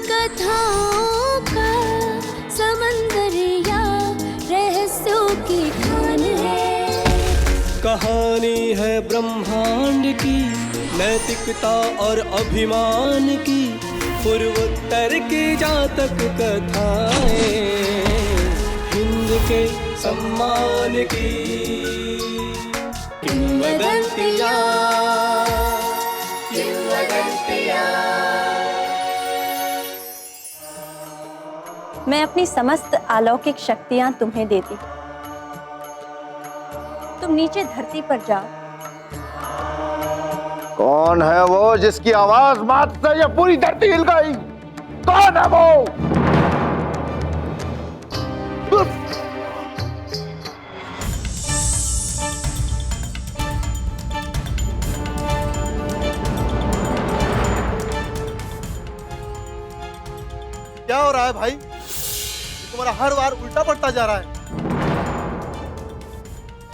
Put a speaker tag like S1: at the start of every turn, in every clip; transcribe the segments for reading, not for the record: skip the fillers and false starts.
S1: कथाओं का समंदर या रहस्यों की खान है।
S2: कहानी है ब्रह्मांड की, नैतिकता और अभिमान की, पूर्वोत्तर की जातक कथाएं, हिंद के सम्मान की किंवदंतियां, किंवदंतियां।
S3: मैं अपनी समस्त अलौकिक शक्तियां तुम्हें देती। तुम नीचे धरती पर जाओ।
S4: कौन है वो जिसकी आवाज मात्र से ये पूरी धरती हिल गई? कौन है वो?
S5: क्या हो रहा है भाई? तुम्हारा हर बार उल्टा पड़ता जा रहा है।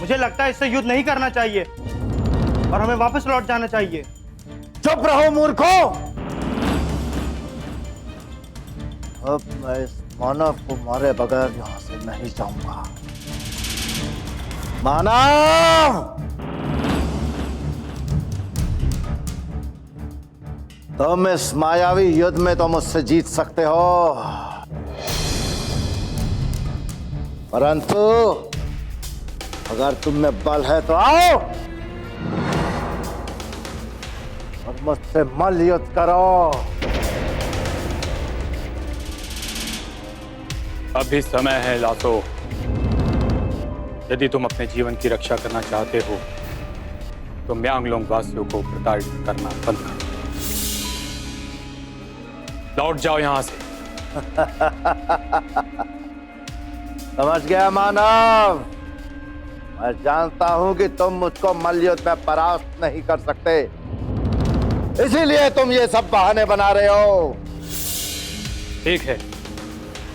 S5: मुझे लगता है इससे युद्ध नहीं करना चाहिए और हमें वापस लौट जाना चाहिए।
S4: चुप रहो मूर्खो। अब मैं इस मानव को मारे बगैर यहां से नहीं जाऊंगा। मानव, तुम इस मायावी युद्ध में तो मुझसे जीत सकते हो, परंतु अगर तुम में बल है तो आओ और मुझसे मल्ल युद्ध करो।
S6: अभी समय है लासो। यदि तुम अपने जीवन की रक्षा करना चाहते हो तो म्यांगलोंग वासियों को प्रताड़ित करना बंद करो। लौट जाओ यहां से।
S4: समझ गया मानव। मैं जानता हूं कि तुम मुझको मल्लयुद्ध में परास्त नहीं कर सकते, इसीलिए तुम ये सब बहाने बना रहे हो।
S6: ठीक है,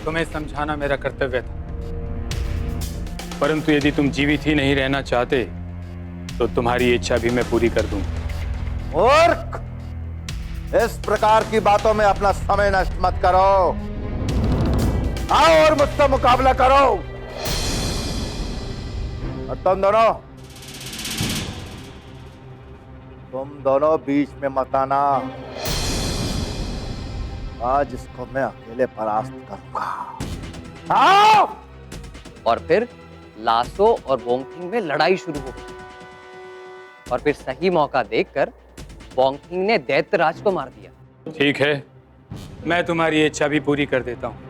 S6: तुम्हें समझाना मेरा कर्तव्य था, परंतु यदि तुम जीवित ही नहीं रहना चाहते तो तुम्हारी इच्छा भी मैं पूरी कर दूं।
S4: मूर्ख, इस प्रकार की बातों में अपना समय नष्ट मत करो। आओ और मुझसे मुकाबला करो। और तुम दोनों बीच में मत आना। आज इसको मैं अकेले परास्त करूंगा। आओ!
S7: और फिर लासो और वोंगथिंग में लड़ाई शुरू हो गई और फिर सही मौका देखकर वोंगथिंग ने दैत्यराज को मार दिया।
S6: ठीक है, मैं तुम्हारी इच्छा भी पूरी कर देता हूं।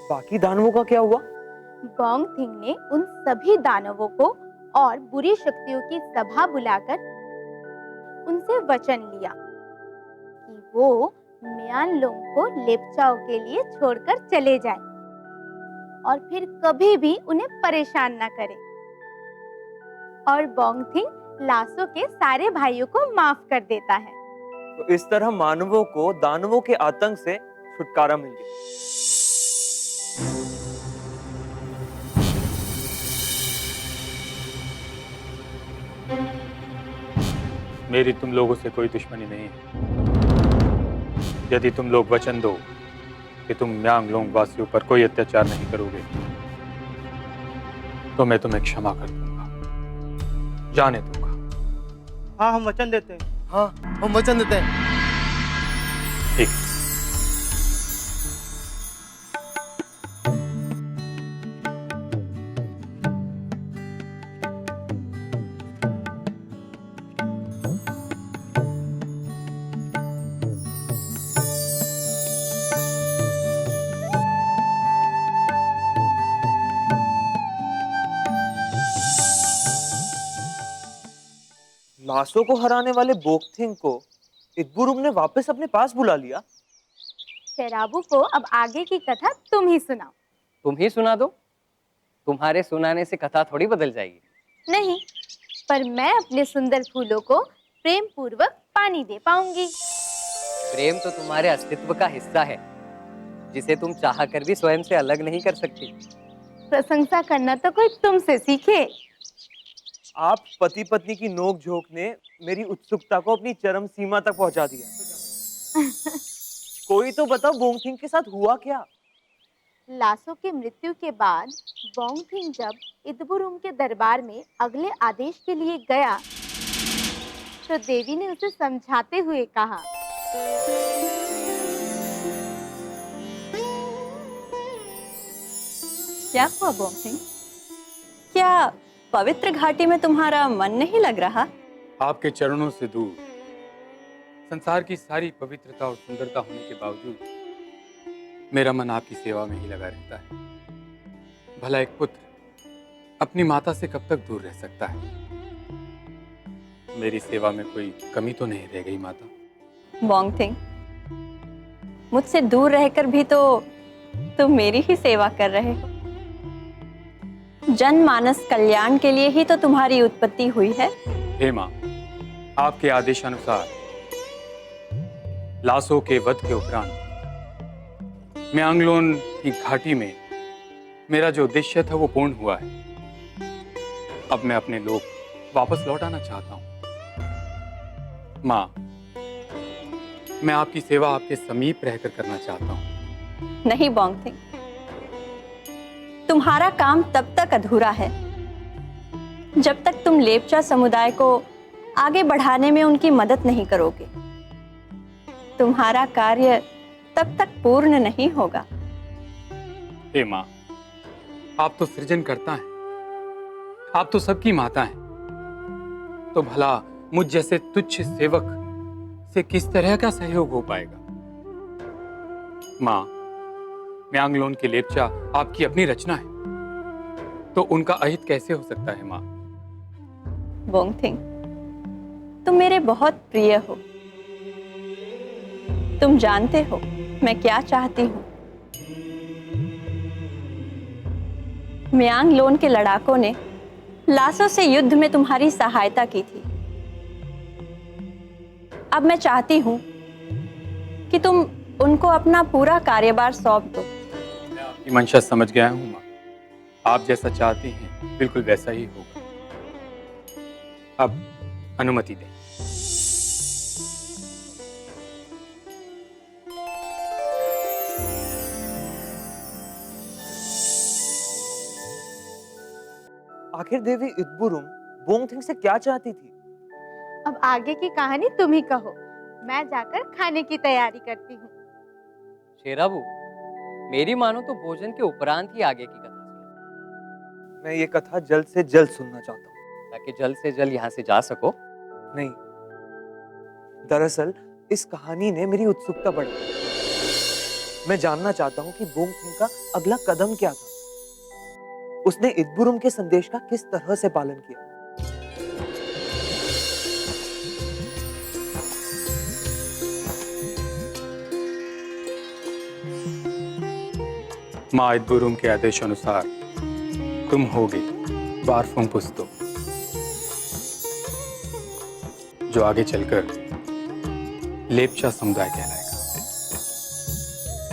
S8: बाकी दानवों का क्या हुआ?
S9: बोंगथिंग ने उन सभी दानवों को और बुरी शक्तियों की सभा बुलाकर उनसे वचन लिया कि वो मियानलोंग को लेप्चाओं के लिए छोड़कर चले जाएं और फिर कभी भी उन्हें परेशान न करें। और बोंगथिंग लासो के सारे भाइयों को माफ कर देता है।
S8: तो इस तरह मानवों को दानवों के आतंक से छुटकारा मिल गया।
S6: मेरी तुम लोगों से कोई दुश्मनी नहीं है। यदि तुम लोग वचन दो कि तुम म्यांगलोंग वासियों पर कोई अत्याचार नहीं करोगे तो मैं तुम्हें क्षमा कर दूंगा, जाने दूंगा।
S5: हाँ, हम वचन देते हैं।
S2: हाँ, हम वचन देते हैं।
S6: ठीक।
S8: लासो को हराने वाले बोक्थिंग को इदबुरुम ने वापस अपने पास बुला लिया।
S9: शेराबू को अब आगे की कथा तुम ही सुनाओ।
S7: तुम ही सुना दो, तुम्हारे सुनाने से कथा थोड़ी बदल जाएगी।
S9: नहीं, पर मैं अपने सुंदर फूलों को प्रेम पूर्वक पानी दे पाऊंगी।
S7: प्रेम तो तुम्हारे अस्तित्व का हिस्सा है, जिसे तुम चाह कर भी स्वयं से अलग नहीं कर सकती।
S9: प्रशंसा करना तो कोई तुमसे सीखे।
S8: आप पति पत्नी की नोक झोंक ने मेरी उत्सुकता को अपनी चरम सीमा तक पहुंचा दिया। कोई तो बताओ बोंगथिंग के साथ हुआ क्या?
S9: लासो की मृत्यु के बाद बोंगथिंग जब इदबुरुम के दरबार में अगले आदेश के लिए गया तो देवी ने उसे समझाते हुए कहा,
S3: क्या हुआ बोंगथिंग? क्या पवित्र घाटी में तुम्हारा मन नहीं लग रहा?
S6: आपके चरणों से दूर संसार की सारी पवित्रता और सुंदरता होने के बावजूद मेरा मन आपकी सेवा में ही लगा रहता है। भला एक पुत्र अपनी माता से कब तक दूर रह सकता है? मेरी सेवा में कोई कमी तो नहीं रह गई माता?
S3: बोंगथिंग, मुझसे दूर रहकर भी तो तुम मेरी ही सेवा कर रहे हो। जनमानस कल्याण के लिए ही तो तुम्हारी उत्पत्ति हुई है।
S6: हे मां, आपके आदेशानुसार लासो के वध के उपरांत म्यांगलोन की घाटी में मेरा जो उद्देश्य था वो पूर्ण हुआ है। अब मैं अपने लोग वापस लौट आना चाहता हूं। मां, मैं आपकी सेवा आपके समीप रहकर करना चाहता हूं।
S3: नहीं बोंगथिंग, तुम्हारा काम तब तक अधूरा है जब तक तुम लेप्चा समुदाय को आगे बढ़ाने में उनकी मदद नहीं करोगे। तुम्हारा कार्य तब तक पूर्ण नहीं होगा।
S6: हे मां, आप तो सृजन करता है, आप तो सबकी माता हैं, तो भला मुझ जैसे तुच्छ सेवक से किस तरह का सहयोग हो पाएगा? मां, म्यांगलोन के लेप्चा आपकी अपनी रचना है, तो उनका अहित कैसे हो सकता है? मां
S3: बोंगथिंग, तुम मेरे बहुत प्रिय हो। तुम जानते हो मैं क्या चाहती हूँ। म्यांगलोन के लड़ाकों ने लासो से युद्ध में तुम्हारी सहायता की थी। अब मैं चाहती हूँ कि तुम उनको अपना पूरा कार्यभार सौंप दो।
S6: मैं आपकी मंशा समझ गया हूँ मां। आप जैसा चाहती हैं बिल्कुल वैसा ही होगा। अब अनुमति दें।
S8: आखिर देवी इदबुरुम बोंगथिंग से क्या चाहती थी?
S9: अब आगे की कहानी तुम ही कहो। मैं जाकर खाने की तैयारी करती हूँ।
S7: शेराबू, मेरी मानो तो भोजन के उपरांत ही आगे की कथा सुनो।
S8: मैं ये कथा जल्द से जल्द सुनना चाहता हूँ।
S7: ताकि जल्द से जल्द यहाँ से जा सको।
S8: नहीं, दरअसल इस कहानी ने मेरी उत्सुकता बढ़ाई। मैं जानना चाहता हूँ कि बोंगथिंग का अगला कदम क्या था। उसने इदबुरुम के संदेश का किस तरह से पालन किया।
S6: माँ इदबुरुम के आदेशानुसार तुम होगे वारफोंग पुस्तो, जो आगे चलकर लेप्चा समुदाय कहलाएगा।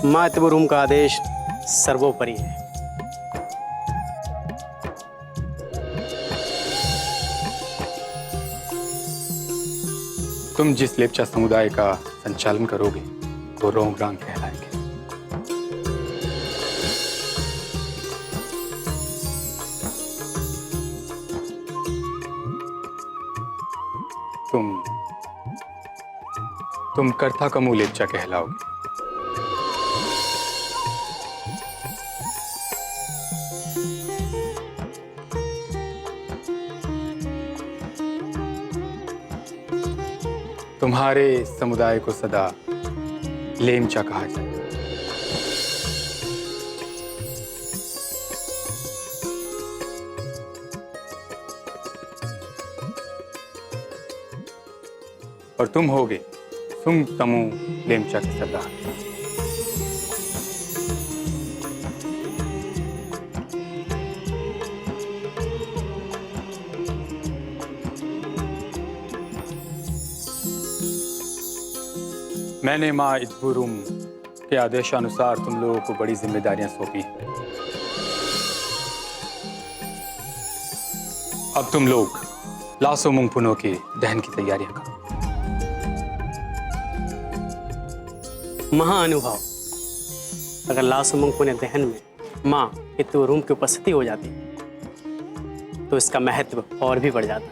S10: माँ इदबुरुम का आदेश सर्वोपरि है।
S6: तुम जिस लेप्चा समुदाय का संचालन करोगे वो रोंगरांग कहलाएंगे। तुम कर्ता कमू लेप्चा कहलाओगे। तुम्हारे समुदाय को सदा लेमचा कहा जाएगा। और तुम होगे सुंग तमु लेमचा के सरदार। मैंने माँ इदबुरुम के आदेशानुसार तुम लोगों को बड़ी जिम्मेदारियां सौंपी हैं। अब तुम लोग लासो मुंगपुनो के दहन की तैयारियां करो।
S10: महाअनुभव, अगर लासोमुंगपुने दहन में माँ इदबुरुम की उपस्थिति हो जाती तो इसका महत्व और भी बढ़ जाता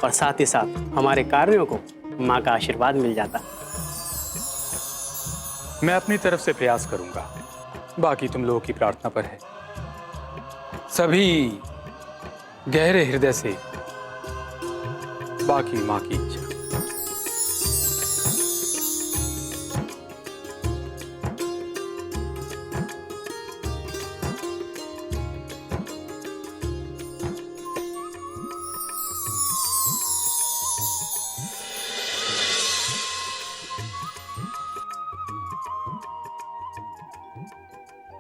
S10: और साथ ही साथ हमारे कार्यों को माँ का आशीर्वाद मिल जाता।
S6: मैं अपनी तरफ से प्रयास करूंगा, बाकी तुम लोगों की प्रार्थना पर है। सभी गहरे हृदय से बाकी माँ की इच्छा।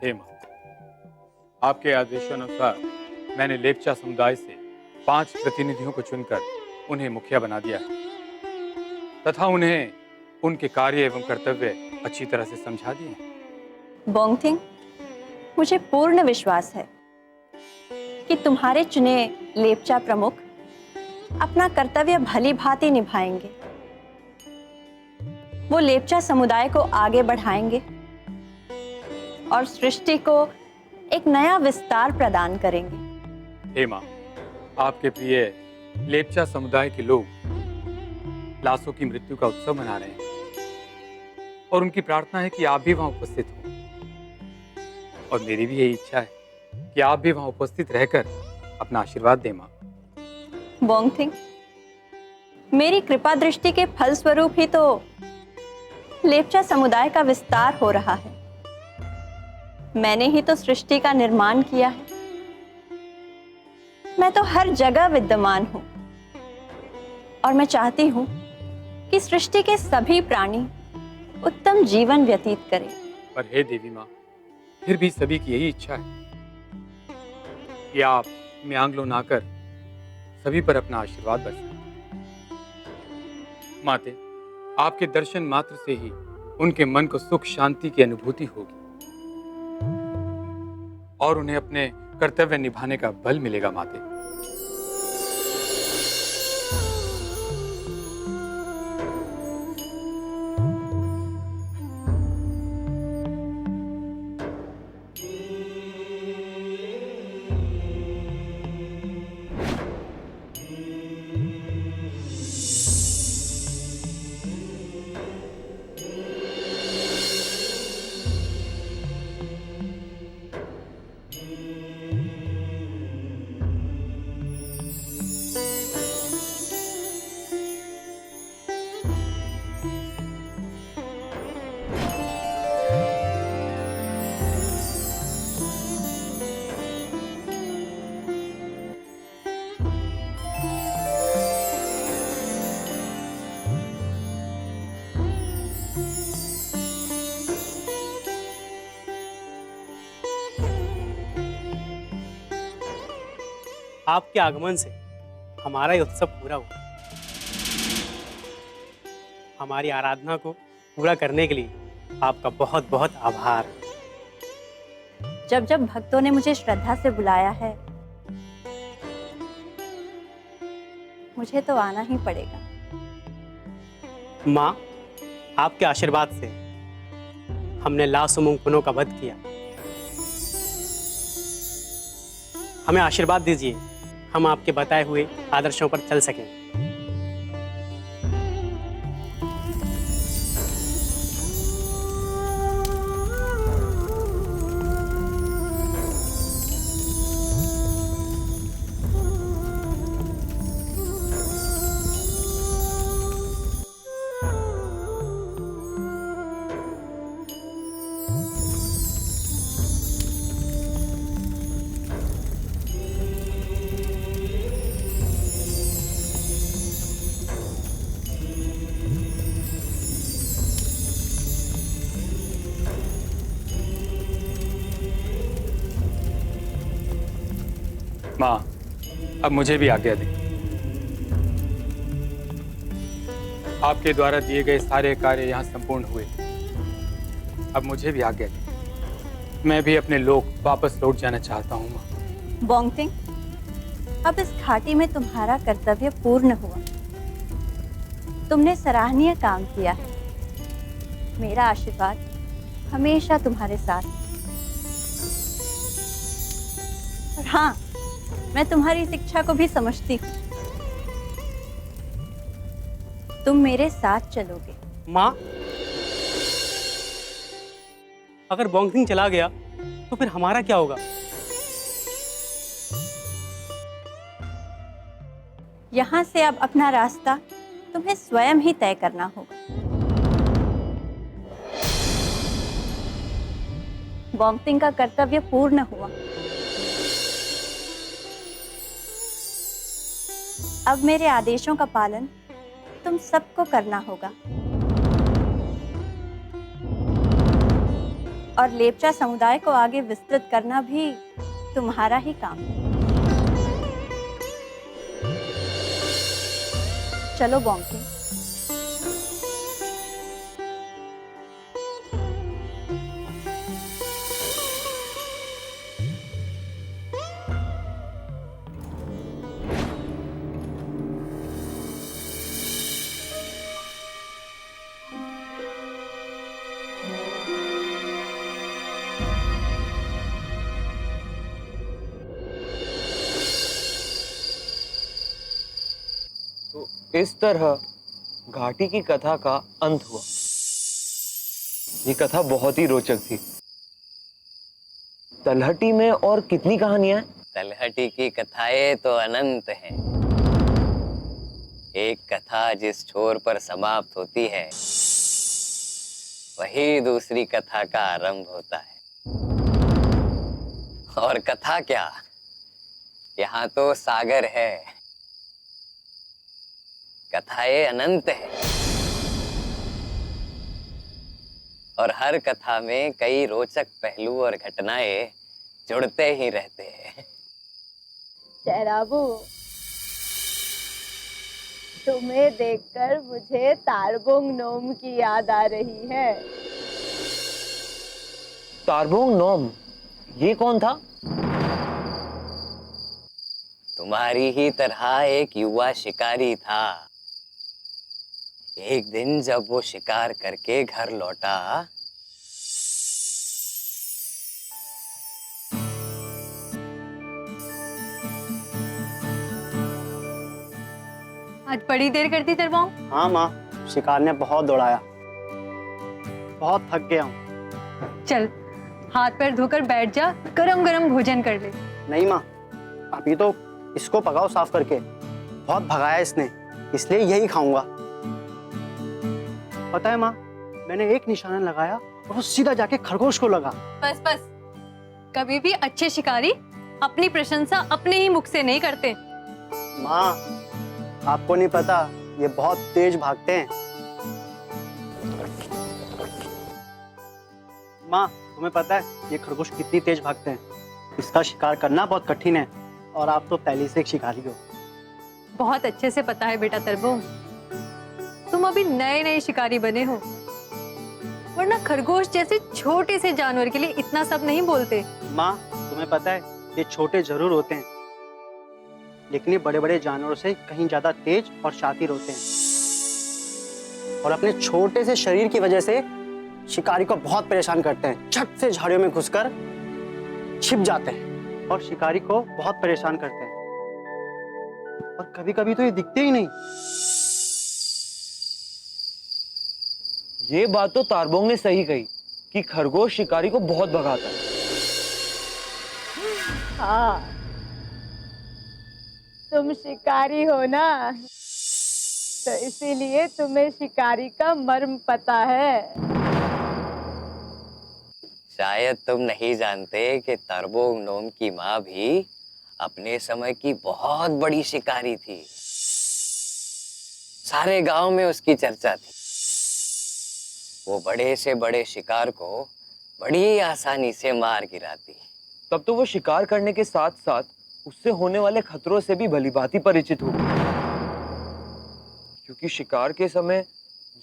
S6: हे मां, आपके आदेशानुसार मैंने लेप्चा समुदाय से 5 प्रतिनिधियों को चुनकर उन्हें मुखिया बना दिया है तथा उन्हें उनके कार्य एवं कर्तव्य अच्छी तरह से समझा दिए हैं।
S3: बोंगथिंग, मुझे पूर्ण विश्वास है कि तुम्हारे चुने लेप्चा प्रमुख अपना कर्तव्य भली भांति निभाएंगे। वो लेप्चा समुदाय को आगे बढ़ाएंगे और सृष्टि को एक नया विस्तार प्रदान करेंगे।
S6: हे मां, आपके प्रिय लेप्चा समुदाय के लोग लासो की मृत्यु का उत्सव मना रहे हैं और उनकी प्रार्थना है कि आप भी वहां उपस्थित हो। और मेरी भी यही इच्छा है कि आप भी वहां उपस्थित रहकर अपना आशीर्वाद दें मां।
S3: बोंगथिंग, मेरी कृपा दृष्टि के फलस्वरूप ही तो लेप्चा समुदाय का विस्तार हो रहा है। मैंने ही तो सृष्टि का निर्माण किया है। मैं तो हर जगह विद्यमान हूं और मैं चाहती हूं कि सृष्टि के सभी प्राणी उत्तम जीवन व्यतीत करें।
S6: पर हे देवी मां, फिर भी सभी की यही इच्छा है कि आप म्यांगलो ना कर सभी पर अपना आशीर्वाद बरसाएं। माते, आपके दर्शन मात्र से ही उनके मन को सुख शांति की अनुभूति होगी और उन्हें अपने कर्तव्य निभाने का बल मिलेगा। माते,
S10: आपके आगमन से हमारा ये उत्सव पूरा हुआ। हमारी आराधना को पूरा करने के लिए आपका बहुत बहुत आभार।
S3: जब जब भक्तों ने मुझे श्रद्धा से बुलाया है, मुझे तो आना ही पड़ेगा।
S10: माँ, आपके आशीर्वाद से हमने लासुमुंकुनों का वध किया। हमें आशीर्वाद दीजिए, हम आपके बताए हुए आदर्शों पर चल सकें।
S6: माँ, अब मुझे भी आज्ञा दें। आपके द्वारा दिए गए सारे कार्य यहाँ संपूर्ण हुए। अब मुझे भी आज्ञा दें। मैं भी अपने लोक वापस लौट जाना चाहता हूँ माँ।
S3: बोंगटिंग, अब इस घाटी में तुम्हारा कर्तव्य पूर्ण हुआ। तुमने सराहनीय काम किया है। मेरा आशीर्वाद हमेशा तुम्हारे साथ है। और हाँ, मैं तुम्हारी शिक्षा को भी समझती हूँ। तुम मेरे साथ चलोगे।
S10: माँ, अगर बोंगटिंग चला गया तो फिर हमारा क्या होगा?
S3: यहाँ से अब अपना रास्ता तुम्हें स्वयं ही तय करना होगा। बोंगटिंग का कर्तव्य पूर्ण हुआ। अब मेरे आदेशों का पालन तुम सबको करना होगा और लेप्चा समुदाय को आगे विस्तृत करना भी तुम्हारा ही काम है। चलो बोंगटिंग।
S8: तो इस तरह घाटी की कथा का अंत हुआ। ये कथा बहुत ही रोचक थी। तलहटी में और कितनी कहानियां हैं?
S7: तलहटी की कथाएं तो अनंत हैं। एक कथा जिस छोर पर समाप्त होती है, वही दूसरी कथा का आरंभ होता है। और कथा क्या, यहाँ तो सागर है। कथाएं अनंत है और हर कथा में कई रोचक पहलू और घटनाएं जुड़ते ही रहते हैं।
S9: शहराबू, तुम्हें देखकर मुझे तारबोंग नोम की याद आ रही है।
S8: तारबोंग नोम, ये कौन था?
S7: तुम्हारी ही तरह एक युवा शिकारी था। एक दिन जब वो शिकार करके घर लौटा,
S3: आज बड़ी देर कर दी तरबाऊ।
S10: हाँ माँ, शिकार ने बहुत दौड़ाया, बहुत थक गया हूँ।
S3: चल, हाथ पैर धोकर बैठ जा, गरम गरम भोजन कर ले।
S10: नहीं माँ, अभी तो इसको पकाओ साफ करके। बहुत भगाया इसने, इसलिए यही खाऊंगा। पता है माँ, मैंने एक निशाना लगाया और वो सीधा जाके खरगोश को लगा।
S3: बस बस, कभी भी अच्छे शिकारी अपनी प्रशंसा अपने ही मुख से नहीं करते।
S10: माँ, आपको नहीं पता, ये बहुत तेज भागते हैं। माँ, तुम्हें पता है ये खरगोश कितनी तेज भागते हैं? इसका शिकार करना बहुत कठिन है। और आप तो पहले से एक शिकारी हो।
S11: बहुत अच्छे से पता है बेटा तरबोंग, तुम अभी नए नए शिकारी बने हो, वरना खरगोश जैसे छोटे से जानवर के लिए इतना सब नहीं बोलते।
S10: माँ, तुम्हें पता है ये छोटे जरूर होते हैं, लेकिन ये बड़े बड़े जानवरों से कहीं ज्यादा तेज और शातिर होते हैं, और अपने छोटे से शरीर की वजह से शिकारी को बहुत परेशान करते हैं। झट से झाड़ियों में घुसकर छिप जाते हैं और शिकारी को बहुत परेशान करते हैं, और कभी कभी तो ये दिखते ही नहीं।
S8: ये बात तो तारबोंग ने सही कही कि खरगोश शिकारी को बहुत भगाता है।
S9: हाँ, तुम शिकारी हो ना, तो इसीलिए तुम्हें शिकारी का मर्म पता है।
S7: शायद तुम नहीं जानते कि तरबोंग नोम की माँ भी अपने समय की बहुत बड़ी शिकारी थी। सारे गांव में उसकी चर्चा थी। वो बड़े से बड़े शिकार को बड़ी आसानी से मार गिराती।
S8: तब तो वो शिकार करने के साथ साथ उससे होने वाले खतरों से भी भलीभांति परिचित होगी, क्योंकि शिकार के समय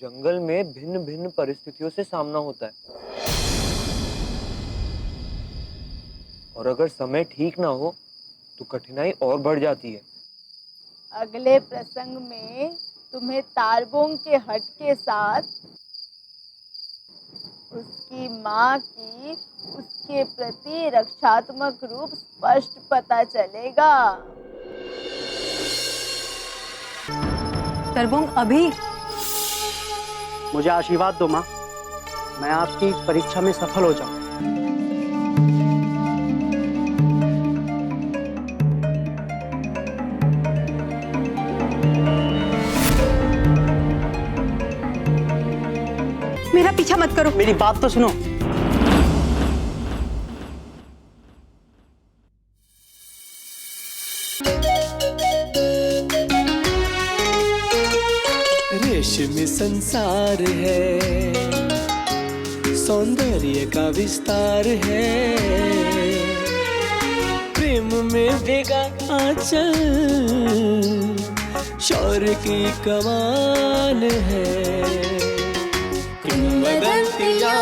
S8: जंगल में भिन्न भिन्न परिस्थितियों से सामना होता है, और अगर समय ठीक ना हो तो कठिनाई और बढ़ जाती है।
S9: अगले प्रसंग में तुम्हें तारबोंग के हट के साथ उसकी माँ की उसके प्रति रक्षात्मक रूप स्पष्ट पता चलेगा।
S11: तरबोंग अभी
S10: मुझे आशीर्वाद दो माँ, मैं आपकी परीक्षा में सफल हो जाऊं।
S11: मेरा पीछा मत करो।
S10: मेरी बात तो सुनो।
S12: रेशमी संसार है, सौंदर्य का विस्तार है, प्रेम में भेगा आंचल, शौर्य की कमान है। किंवदंतियाँ